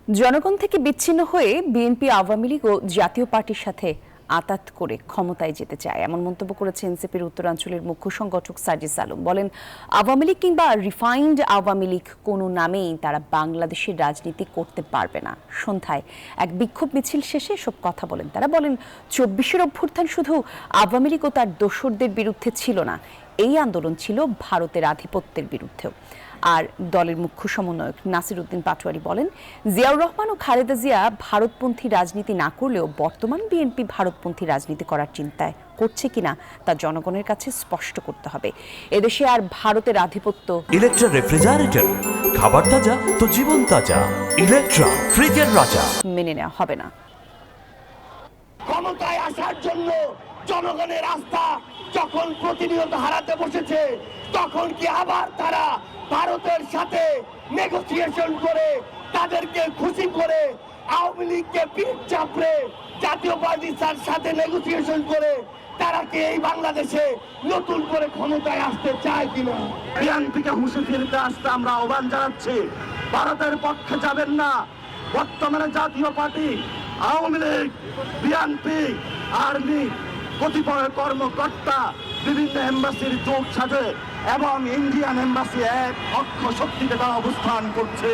জনগণ থেকে বিচ্ছিন্ন হয়ে বিএনপি, আওয়ামী লীগ ও জাতীয় পার্টির সাথে আঁতাত করে ক্ষমতায় যেতে চায়, এমন মন্তব্য করেছেন এনসিপির উত্তরাঞ্চলের মুখ্য সংগঠক সার্জিস আলম। বলেন, আওয়ামী লীগ কিংবা রিফাইন্ড আওয়ামী লীগ কোনো নামেই তারা বাংলাদেশের রাজনীতি করতে পারবে না। সন্ধ্যায় এক বিক্ষোভ মিছিল শেষে এসব কথা বলেন তারা। বলেন, ২৪-এর অভ্যুত্থান শুধু আওয়ামী লীগ ও তার দোসরদের বিরুদ্ধে ছিল না, এই আন্দোলন ছিল ভারতের আধিপত্যের বিরুদ্ধেও। আর দলের মুখ্য সমন্বয়ক নাসির উদ্দিন পাটোয়ারি বলেন, জিয়াউর রহমান ও খালেদা জিয়া ভারতপন্থী রাজনীতি না করলেও বর্তমান বিএনপি ভারতপন্থী রাজনীতি করার চিন্তায় করছে কিনা তা জনগণের কাছে স্পষ্ট করতে হবে। এদেশে আর ভারতের আধিপত্য। ইলেকট্রা রেফ্রিজারেটর, খাবার তাজা তো জীবন তাজা। ইলেকট্রা, ফ্রিজের রাজা। মেনে নেওয়া হবে না। ক্ষমতায় আসার জন্য জনগণের আস্থা যখন প্রতিনিয়ত হারাতে বসেছে, তখন কি আবার তারা ভারতের সাথে নেগোসিয়েশন করে, তাদেরকে খুশি করে, আওয়ামী লীগকে পিঠ চাপড়ে জাতীয় পার্টির সাথে নেগোসিয়েশন করে তারা কি এই বাংলাদেশে নতুন করে ক্ষমতায় আসতে চায় কিনা? বিএনপিকে হুঁশে ফিরতে আসতে আমরা আহ্বান জানাচ্ছি। ভারতের পক্ষে যাবেন না। বর্তমানে জাতীয় party, Awami League, BNP, army, কতিপয় কর্মকর্তা বিভিন্ন এম্বাসির যোগ সাজে এবং ইন্ডিয়ান এম্বাসি এক অক্ষ শক্তিতে তারা অবস্থান করছে।